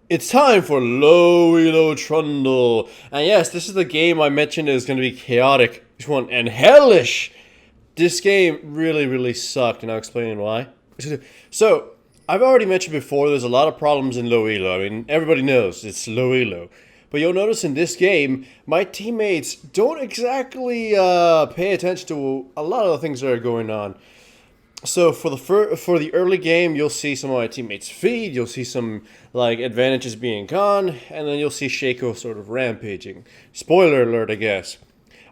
It's time for Low Elo Trundle. And yes, this is the game I mentioned is going to be chaotic and hellish. This game really sucked, and I'll explain why. So, I've already mentioned before there's a lot of problems in Low Elo. I mean, everybody knows it's Low Elo. But you'll notice in this game, my teammates don't exactly pay attention to a lot of the things that are going on. So for the early game, you'll see some of my teammates feed. You'll see some like advantages being gone, and then you'll see Shaco sort of rampaging. Spoiler alert, I guess.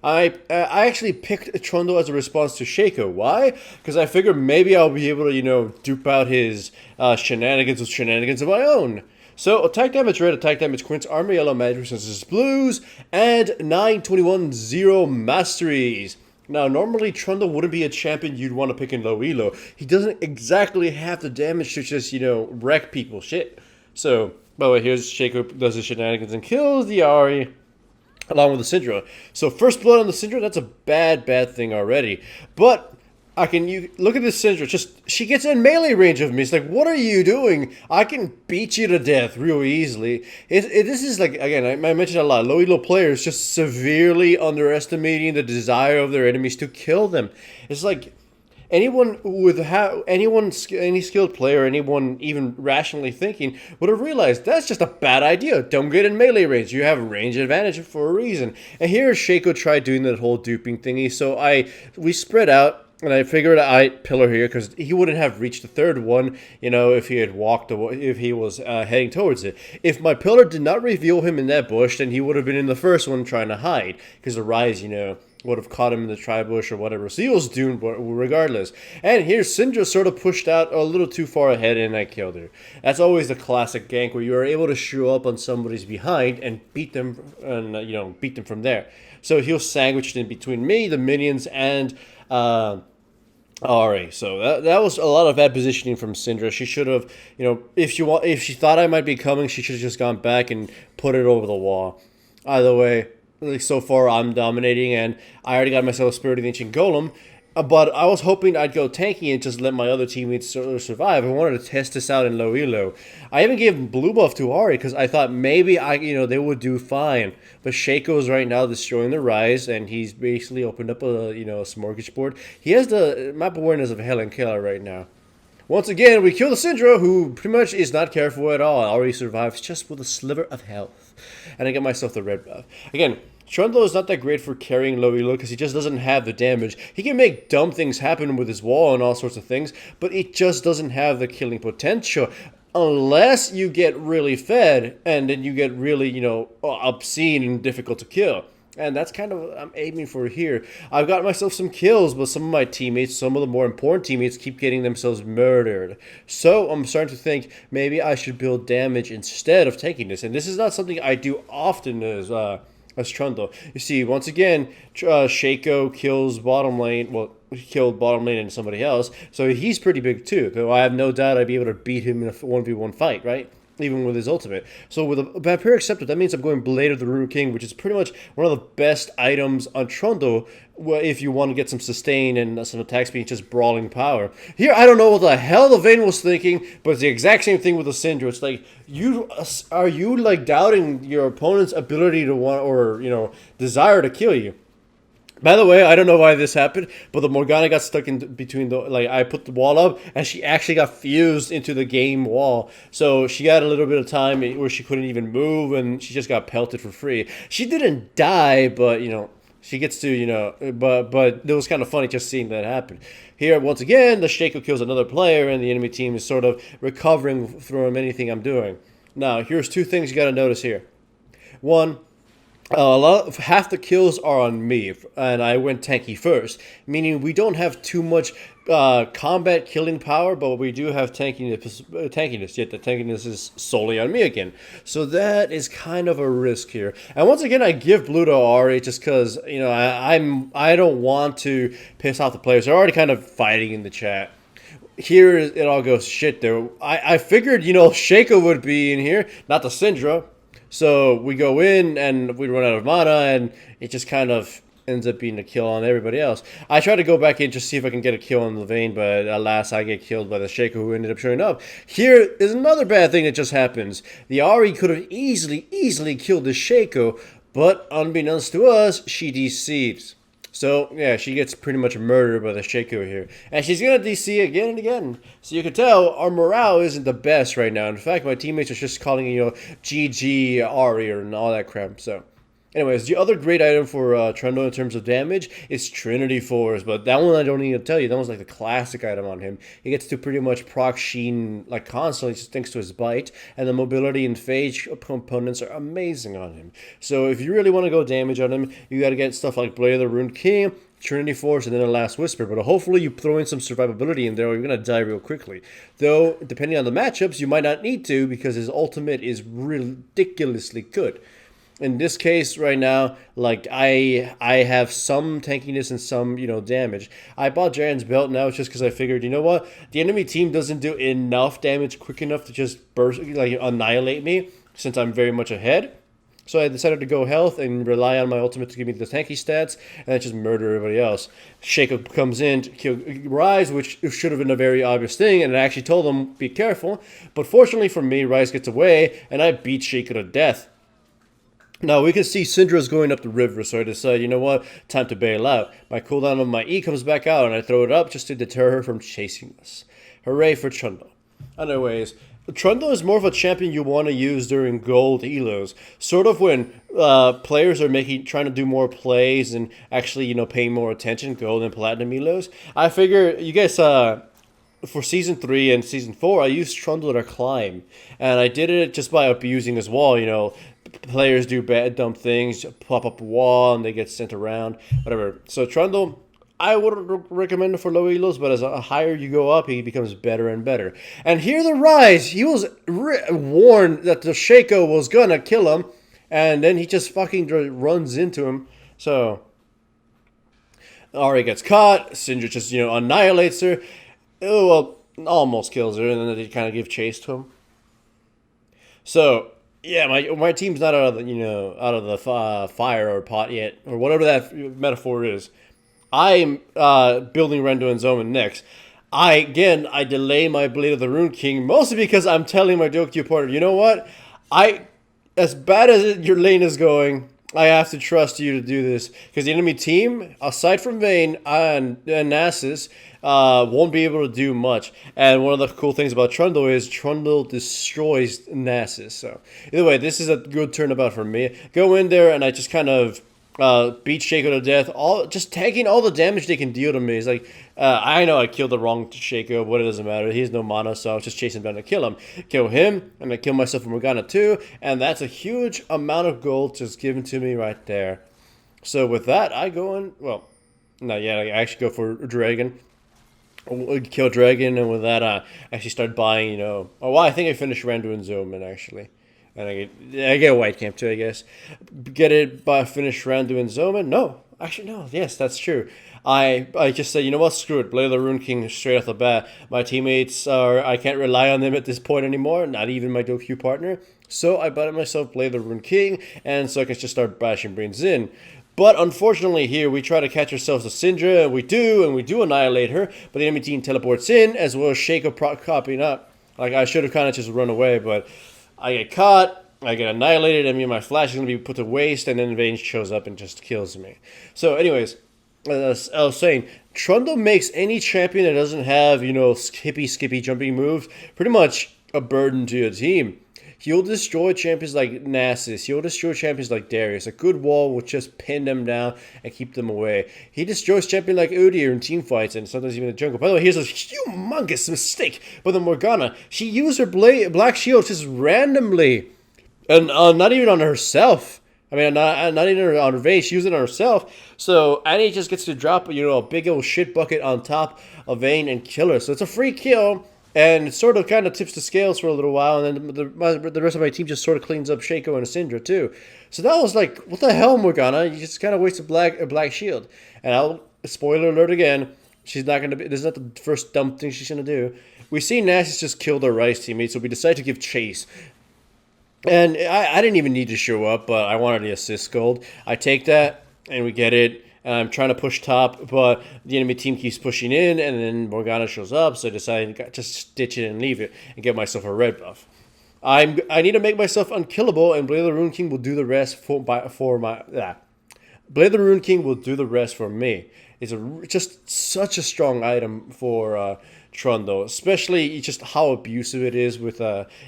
I actually picked Trundle as a response to Shaco. Why? Because I figured maybe I'll be able to dupe out his shenanigans with shenanigans of my own. So attack damage red, attack damage quints, armor yellow, magic resistance blues, and 921 0 masteries. Now, normally Trundle wouldn't be a champion you'd want to pick in low elo. He doesn't exactly have the damage to just, wreck people. Shit. So, by the way, here's Shaco does his shenanigans and kills the Ari along with the Syndra. So, first blood on the Syndra, that's a bad thing already. But you look at this Syndra, just she gets in melee range of me. It's like, what are you doing? I can beat you to death real easily. This is like, again, I mentioned a lot. Low elo players just severely underestimating the desire of their enemies to kill them. It's like any skilled player, anyone even rationally thinking would have realized that's just a bad idea. Don't get in melee range. You have range advantage for a reason. And here Shaco tried doing that whole duping thingy. So we spread out. And I figured I'd pillar here because he wouldn't have reached the third one, if he had walked away, if he was heading towards it. If my pillar did not reveal him in that bush, then he would have been in the first one trying to hide because the rise, would have caught him in the tri-bush or whatever. So he was doomed regardless. And here, Syndra sort of pushed out a little too far ahead and I killed her. That's always the classic gank where you are able to show up on somebody's behind and beat them from there. So he was sandwiched in between me, the minions, and Alright, so that was a lot of bad positioning from Syndra. She should have, if she thought I might be coming, she should have just gone back and put it over the wall. Either way, at least so far I'm dominating, and I already got myself a Spirit of the Ancient Golem. But I was hoping I'd go tanky and just let my other teammates survive. I wanted to test this out in low elo. I even gave blue buff to Ari because I thought maybe they would do fine. But Shaco's right now destroying the rise, and he's basically opened up a smorgasbord. He has the map awareness of Helen Keller right now. Once again, we kill the Syndra, who pretty much is not careful at all. Ari survives just with a sliver of health. And I get myself the red buff. Again, Trundle is not that great for carrying low elo because he just doesn't have the damage. He can make dumb things happen with his wall and all sorts of things, but it just doesn't have the killing potential. Unless you get really fed, and then you get really, obscene and difficult to kill. And that's kind of what I'm aiming for here. I've got myself some kills, but some of my teammates, some of the more important teammates, keep getting themselves murdered. So I'm starting to think maybe I should build damage instead of taking this. And this is not something I do often as Trundle. You see, once again, Shaco kills bottom lane. Well, he killed bottom lane and somebody else. So he's pretty big too. Though I have no doubt I'd be able to beat him in a 1v1 fight, right? Even with his ultimate. So with a Vampiric Scepter, that means I'm going Blade of the Rune King, which is pretty much one of the best items on Trundle if you want to get some sustain and some attack speed, just brawling power. Here, I don't know what the hell the Vayne was thinking, but it's the exact same thing with the Syndra. It's like, are you like doubting your opponent's ability to want or desire to kill you? By the way, I don't know why this happened, but the Morgana got stuck in between I put the wall up, and she actually got fused into the game wall. So she got a little bit of time where she couldn't even move, and she just got pelted for free. She didn't die, but, she gets to, but it was kind of funny just seeing that happen. Here, once again, the Shaco kills another player, and the enemy team is sort of recovering from anything I'm doing. Now, here's two things you got to notice here. One, half the kills are on me, and I went tanky first, meaning we don't have too much combat killing power, but we do have tankiness, yet the tankiness is solely on me again. So that is kind of a risk here. And once again, I give blue to Ari just because, I don't want to piss off the players. They're already kind of fighting in the chat. Here it all goes shit there. I figured, Shaco would be in here, not the Syndra. So we go in and we run out of mana, and it just kind of ends up being a kill on everybody else. I try to go back in just see if I can get a kill on the Vayne, but alas, I get killed by the Shaco who ended up showing up. Here is another bad thing that just happens. The Ahri could have easily killed the Shaco, but unbeknownst to us, she DC'd. So, yeah, she gets pretty much murdered by the Shaco here. And she's going to DC again and again. So you can tell our morale isn't the best right now. In fact, my teammates are just calling it, GG, Ahri, and all that crap. So, anyways, the other great item for Trundle in terms of damage is Trinity Force. But that one I don't need to tell you. That one's like the classic item on him. He gets to pretty much proc Sheen like constantly just thanks to his bite. And the mobility and phage components are amazing on him. So if you really want to go damage on him, you got to get stuff like Blade of the Rune King, Trinity Force, and then a Last Whisper. But hopefully you throw in some survivability in there or you're going to die real quickly. Though, depending on the matchups, you might not need to because his ultimate is ridiculously good. In this case right now, like I have some tankiness and some, damage. I bought Jaren's belt now just because I figured, you know what? The enemy team doesn't do enough damage quick enough to just annihilate me since I'm very much ahead. So I decided to go health and rely on my ultimate to give me the tanky stats and just murder everybody else. Shaco comes in to kill Rise, which should have been a very obvious thing, and I actually told him, be careful. But fortunately for me, Rise gets away, and I beat Shaco to death. Now, we can see Syndra's going up the river, so I decide, you know what, time to bail out. My cooldown of my E comes back out, and I throw it up just to deter her from chasing us. Hooray for Trundle. Anyways, Trundle is more of a champion you want to use during gold elos. Sort of when players are trying to do more plays and actually, paying more attention, gold and platinum elos. I figure, you guys, for Season 3 and Season 4, I used Trundle to climb. And I did it just by abusing his wall, Players do bad, dumb things, pop up a wall, and they get sent around, whatever. So Trundle, I wouldn't recommend it for low elos, but as a higher you go up, he becomes better and better. And here the Rise, he was warned that the Shaco was gonna kill him, and then he just fucking runs into him. So Ahri gets caught, Syndra just, annihilates her. Oh, well, almost kills her, and then they kind of give chase to him. So, yeah, my team's not out of the fire or pot yet, or whatever that metaphor is. I'm building Rendo and Zoman next. I delay my Blade of the Rune King, mostly because I'm telling my DQ partner, you know what? As bad as your lane is going, I have to trust you to do this. Because the enemy team, aside from Vayne and Nasus, won't be able to do much. And one of the cool things about Trundle is Trundle destroys Nasus. So either way, this is a good turnabout for me. Go in there and I just kind of beat Shaco to death, just taking all the damage they can deal to me. It's like, I know I killed the wrong Shaco, but it doesn't matter. He has no mana, so I was just chasing him down to kill him. Kill him, and I kill myself from Morgana too, and that's a huge amount of gold just given to me right there. So with that, I go in, well, not yet, I actually go for Dragon. Kill Dragon, and with that, I actually start buying, I think I finished Randu and Zoman, actually. And I get a white camp too, I guess. Get it by finish Randu and Zoman? No. Actually, no. Yes, that's true. I just say, you know what? Screw it. Blade of the Rune King straight off the bat. My teammates I can't rely on them at this point anymore. Not even my DQ partner. So I bought myself Blade of the Rune King. And so I can just start bashing brains in. But unfortunately here, we try to catch ourselves a Syndra. And we do annihilate her. But the enemy team teleports in, as well as Shaco copying up. Like, I should have kind of just run away, but I get caught, I get annihilated, my flash is going to be put to waste, and then Vayne shows up and just kills me. So anyways, as I was saying, Trundle makes any champion that doesn't have, skippy jumping moves pretty much a burden to your team. He'll destroy champions like Nasus. He'll destroy champions like Darius. A good wall will just pin them down and keep them away. He destroys champions like Udyr in team fights and sometimes even in the jungle. By the way, here's a humongous mistake by the Morgana. She used her black shield just randomly. And not even on herself. Not even on her Vayne. She used it on herself. So Annie just gets to drop, a big old shit bucket on top of Vayne and kill her. So it's a free kill. And it sort of kind of tips the scales for a little while, and then the rest of my team just sort of cleans up Shaco and Syndra too. So that was like, what the hell, Morgana? You just kind of wasted a black shield. And spoiler alert again, she's not going to be, this is not the first dumb thing she's going to do. We see Nasus just kill the Rice teammate, so we decide to give chase. And I didn't even need to show up, but I wanted the assist gold. I take that, and we get it. and I'm trying to push top, but the enemy team keeps pushing in, and then Morgana shows up, so I decide to just ditch it and leave it and get myself a red buff. I need to make myself unkillable, and Blade of the Rune King will do the rest for my. Blade of the Rune King will do the rest for me. It's just such a strong item for Trundle, especially just how abusive it is with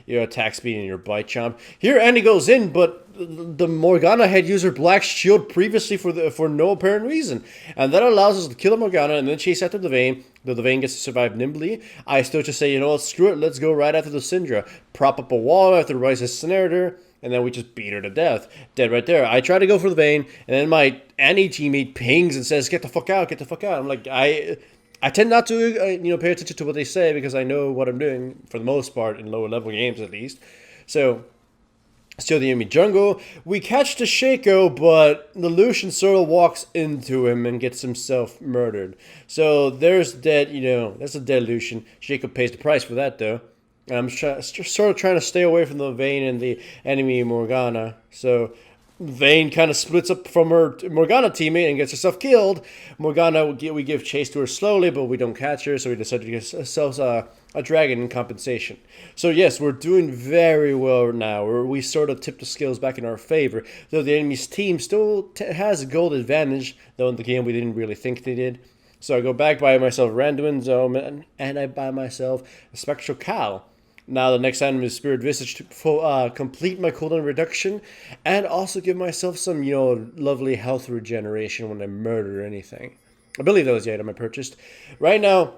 your attack speed and your bite chomp. Here, Annie goes in, but the Morgana had used her black shield previously for no apparent reason, and that allows us to kill the Morgana and then chase after the Vayne. The Vayne gets to survive nimbly. I still just say, you know what, screw it, let's go right after the Syndra. Prop up a wall after the Rise has snared her, and then we just beat her to death. Dead right there. I try to go for the Vayne, and then my Annie teammate pings and says, get the fuck out, get the fuck out. I'm like, I tend not to pay attention to what they say because I know what I'm doing for the most part in lower level games at least. So still the enemy jungle. We catch the Shaco, but the Lucian sort of walks into him and gets himself murdered. So there's dead, that's a dead Lucian. Shaco pays the price for that though. And I'm sort of trying to stay away from the Vayne and the enemy Morgana. So Vayne kind of splits up from her Morgana teammate and gets herself killed. Morgana, we give chase to her slowly, but we don't catch her, so we decide to get ourselves a dragon in compensation. So yes, we're doing very well now. We sort of tipped the scales back in our favor, though the enemy's team still has a gold advantage, though in the game we didn't really think they did. So I go back, buy myself Randuin Zone, and I buy myself a Spectral Cow. Now the next item is Spirit Visage to complete my cooldown reduction and also give myself some, lovely health regeneration when I murder anything. I believe that was the item I purchased. Right now,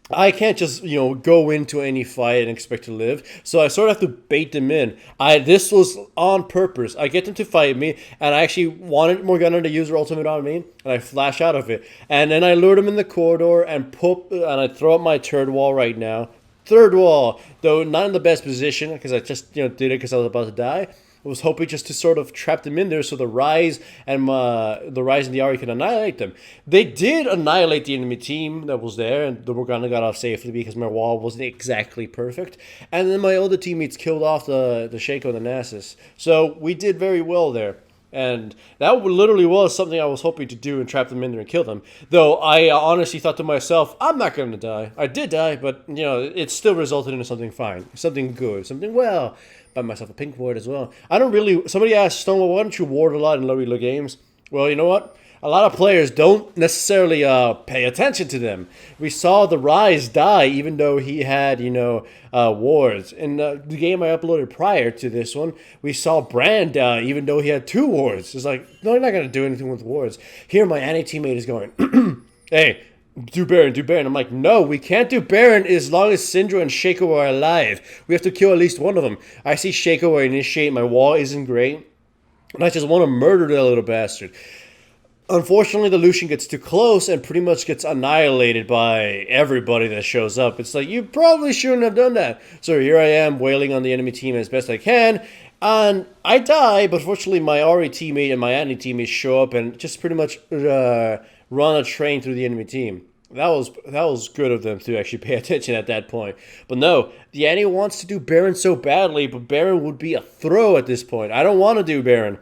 I can't just, go into any fight and expect to live, so I sort of have to bait them in. This was on purpose. I get them to fight me, and I actually wanted Morgana to use her ultimate on me, and I flash out of it. And then I lure them in the corridor and I throw up my third wall right now. Third wall, though not in the best position because I just did it because I was about to die. I was hoping just to sort of trap them in there so the Rise and the Ahri could annihilate them. They did annihilate the enemy team that was there, and the Morgana got off safely because my wall wasn't exactly perfect. And then my other teammates killed off the Shaco and the Nasus. So we did very well there. And that literally was something I was hoping to do and trap them in there and kill them. Though I honestly thought to myself, I'm not going to die. I did die, but, it still resulted in something fine. Something good. Something well. Buy myself a pink ward as well. Somebody asked, Stonewall, why don't you ward a lot in low elo games? Well, you know what? A lot of players don't necessarily pay attention to them. We saw the Rise die even though he had, wards. In the game I uploaded prior to this one, we saw Brand die even though he had 2 wards. It's like, no, you're not going to do anything with wards. Here my Annie teammate is going, hey, do Baron. I'm like, no, we can't do Baron as long as Syndra and Shaco are alive. We have to kill at least one of them. I see Shaco, I initiate, my wall isn't great, and I just want to murder that little bastard. Unfortunately, the Lucian gets too close and pretty much gets annihilated by everybody that shows up. It's like, you probably shouldn't have done that. So here I am, wailing on the enemy team as best I can. And I die, but fortunately my Ahri teammate and my Annie teammate show up and just pretty much run a train through the enemy team. That was good of them to actually pay attention at that point. But no, the Annie wants to do Baron so badly, but Baron would be a throw at this point. I don't want to do Baron.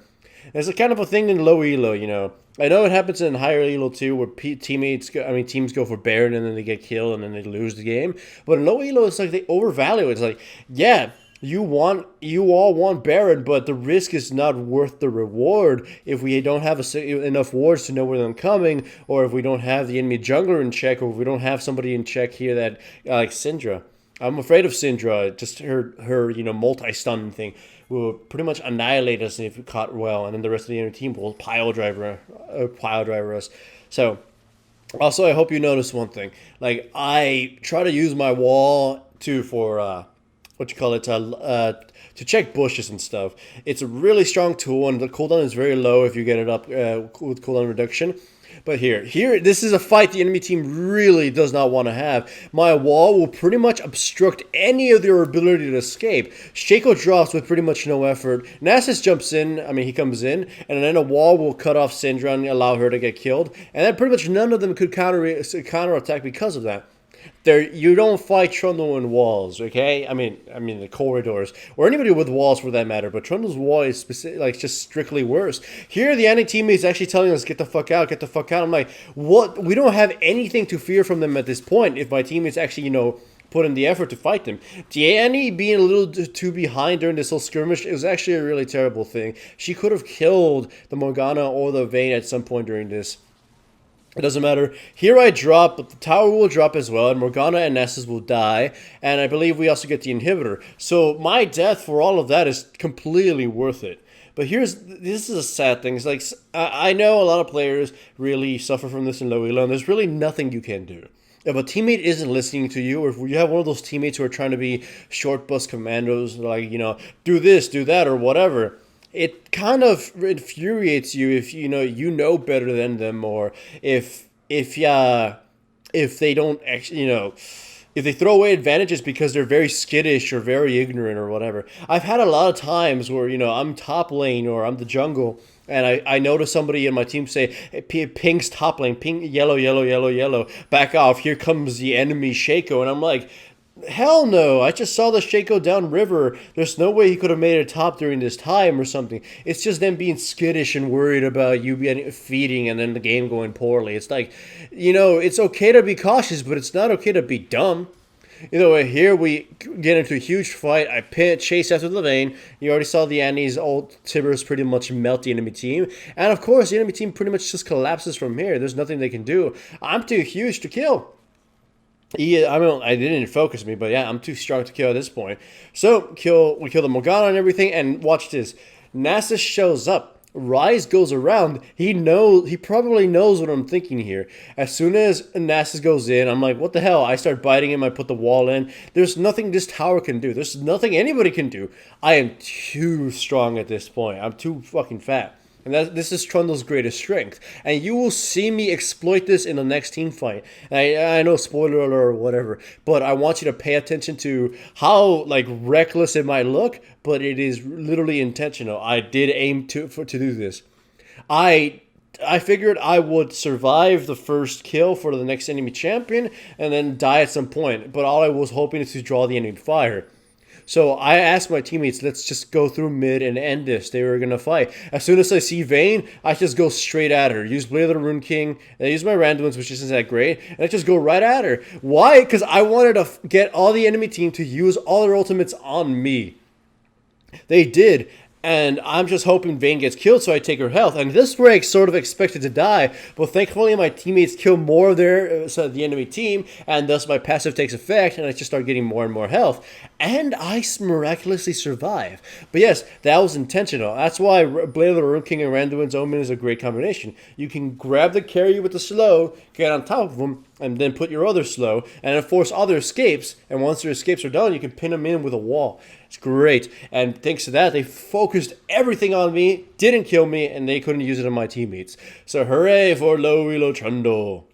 There's a kind of a thing in low elo, I know it happens in higher elo too, where teams go for Baron and then they get killed and then they lose the game. But in low elo, it's like they overvalue it. It's like, yeah, you all want Baron, but the risk is not worth the reward if we don't have enough wards to know where they're coming, or if we don't have the enemy jungler in check, or if we don't have somebody in check here that like Syndra. I'm afraid of Syndra. Just her multi-stun thing will pretty much annihilate us if we caught well, and then the rest of the enemy team will pile driver us. So, also I hope you notice one thing. Like, I try to use my wall to check bushes and stuff. It's a really strong tool, and the cooldown is very low if you get it up with cooldown reduction. But here, this is a fight the enemy team really does not want to have. My wall will pretty much obstruct any of their ability to escape. Shaco drops with pretty much no effort. Nasus jumps in, he comes in, and then a wall will cut off Syndra and allow her to get killed. And then pretty much none of them could counterattack because of that. You don't fight Trundle in walls, okay? I mean the corridors or anybody with walls for that matter. But Trundle's wall is specific, like just strictly worse. Here, the enemy teammates actually telling us, "Get the fuck out, get the fuck out." I'm like, what? We don't have anything to fear from them at this point. If my teammates actually, put in the effort to fight them. Annie being a little too behind during this whole skirmish, it was actually a really terrible thing. She could have killed the Morgana or the Vayne at some point during this. It doesn't matter. Here I drop, but the tower will drop as well, and Morgana and Nessus will die, and I believe we also get the inhibitor. So my death for all of that is completely worth it. But this is a sad thing. It's like, I know a lot of players really suffer from this in low elo, and there's really nothing you can do. If a teammate isn't listening to you, or if you have one of those teammates who are trying to be short bus commandos, like, do this, do that, or whatever, it kind of infuriates you if you know better than them, or if they don't actually, if they throw away advantages because they're very skittish or very ignorant or whatever. I've had a lot of times where I'm top lane or I'm the jungle, and I notice somebody in my team say, hey, ping's top lane, ping yellow, yellow, yellow, yellow, back off, here comes the enemy Shaco, and I'm like, hell no, I just saw the Shaco downriver. There's no way he could have made it top during this time or something. It's just them being skittish and worried about you being feeding and then the game going poorly. It's like, it's okay to be cautious, but it's not okay to be dumb. Here we get into a huge fight. I chase after the Vayne. You already saw the Annie's ult. Tibbers pretty much melt the enemy team. And of course, the enemy team pretty much just collapses from here. There's nothing they can do. I'm too huge to kill. I didn't focus me, but yeah, I'm too strong to kill at this point. So we kill the Morgana and everything, and watch this. Nasus shows up. Ryze goes around. He probably knows what I'm thinking here. As soon as Nasus goes in, I'm like, what the hell? I start biting him. I put the wall in. There's nothing this tower can do. There's nothing anybody can do. I am too strong at this point. I'm too fucking fat. And this is Trundle's greatest strength. And you will see me exploit this in the next team fight. And I know, spoiler alert or whatever, but I want you to pay attention to how reckless it might look, but it is literally intentional. I did aim to do this. I figured I would survive the first kill for the next enemy champion and then die at some point. But all I was hoping is to draw the enemy fire. So I asked my teammates, let's just go through mid and end this. They were going to fight. As soon as I see Vayne, I just go straight at her. Use Blade of the Rune King. I use my randoms, which isn't that great. And I just go right at her. Why? Because I wanted to get all the enemy team to use all their ultimates on me. They did. And I'm just hoping Vayne gets killed so I take her health. And this is where I sort of expected to die. But thankfully my teammates kill more of the enemy team. And thus my passive takes effect. And I just start getting more and more health. And I miraculously survive. But yes, that was intentional. That's why Blade of the Rune King and Randuin's Omen is a great combination. You can grab the carry with the slow, get on top of them, and then put your other slow, and then force other escapes. And once their escapes are done, you can pin them in with a wall. It's great. And thanks to that, they focused everything on me, didn't kill me, and they couldn't use it on my teammates. So hooray for low elo Trundle.